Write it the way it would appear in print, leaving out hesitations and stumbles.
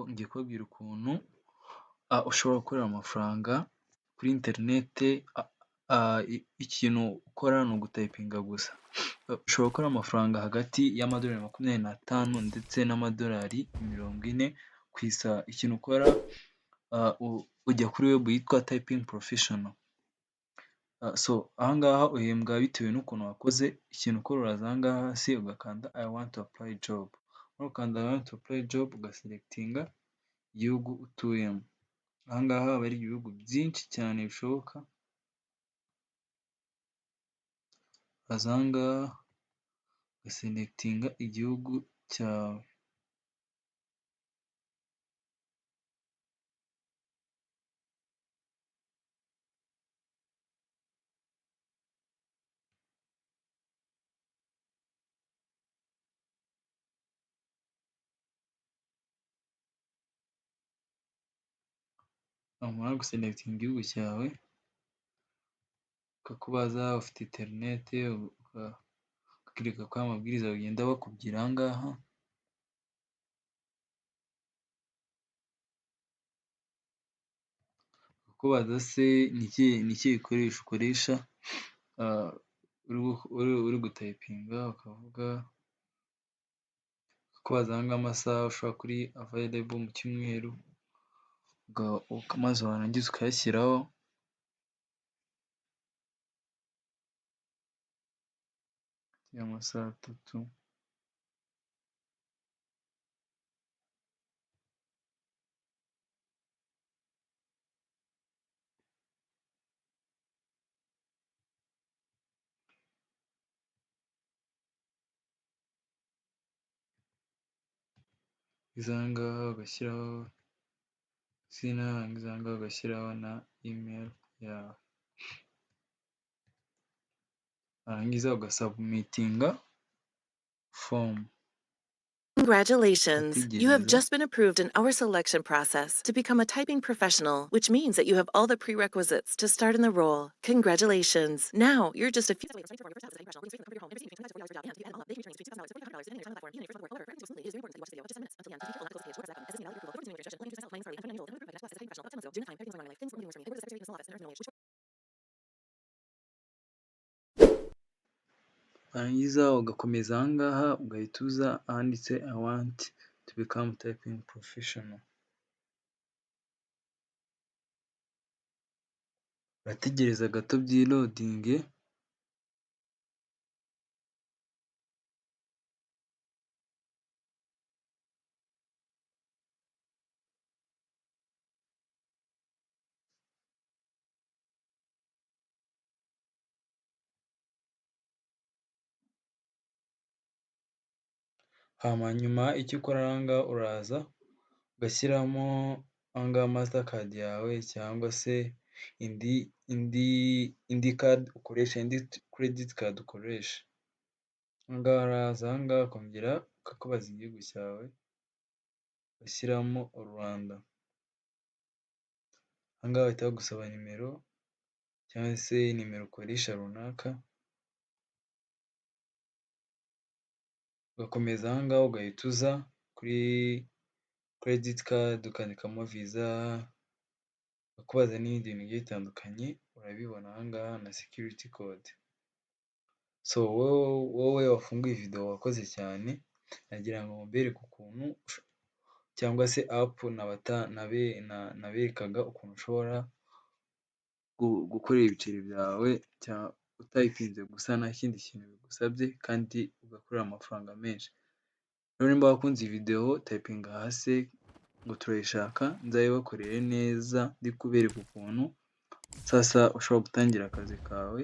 ngiye kubabwira ukuntu ushobora gukorera amafaranga kuri interinete. Ikintu ukora ni ugutayipinga gusa. Ushobora gukora amafaranga hagati y'amadolari 25 ndetse n'amadolari 40 ku isaha. Ikintu ukora ujya kuri web yitwa Typing Professional. Ahangaha uhembwa bitewe n'ukuntu wakoze. Ikintu ukora uraza ahangaha hasi ugakanda I want to apply job. Ukanda I want to apply job ugaselectinga igihugu utuyemo. Ahangaha haba hari ibihugu byinshi cyane bishoboka. Uraza ahangaha ugaselectinga igihugu cyawe. Wamara guselectinga igihugu cyawe ukakubaza ufite interinete, ukakirika kuri amabwiriza bagenda bakubwira ahangaha. Ukakubaza se ni ikihe gikoresho ukoresha uri gutayipinga, ukavuga. Ukakubaza ahangaha amasaha ushobora kuri available mu cyumweru, maze warangiza ukayashyiraho. Amasaha 3. Ahangaha ugashyiraho izina, ahangaha ugashyiraho na email yawe, warangiza ugasubmitinga form. Congratulations! You have just been approved in our selection process to become a typing professional, which means that you have all the prerequisites to start in the role. Congratulations! Now you're just a few. Warangiza ugakomeza ahangaha ugahita uza ahanditse I want to become typing professional. Urategereza gato byilodinge. Nyuma icyo ukora ahangaha uraza ugashyiramo ahangaha mastercard yawe cyangwa se indi card ukoresha, indi credit card ukoresha. Ahangaha uraza ahangaha ukongera ukakubaza igihugu cyawe ugashyiramo u Rwanda. Ahangaha bahita bagusaba nimero cyangwa se nimero ukoresha runaka. Ugakomeza ahangaha ugahita uza kuri credit card ukandikamo visa, bakubaza n'ibindi bintu bigiye bitandukanye urabibona ahangaha na security code. Wowe wafunguye video wakoze cyane, nagira ngo mbereke ukuntu cyangwa se app naberekaga ukuntu ushobora gukorera ibiceri byawe utayipinze gusa nta kindi kintu bigusabye kandi ugakorera amafaranga menshi. Rero nimba wakunze iyi video typinga hasi ngo turayishaka, nzayibakorere neza ndi kubereka ukuntu sasa ushobora gutangira akazi kawe.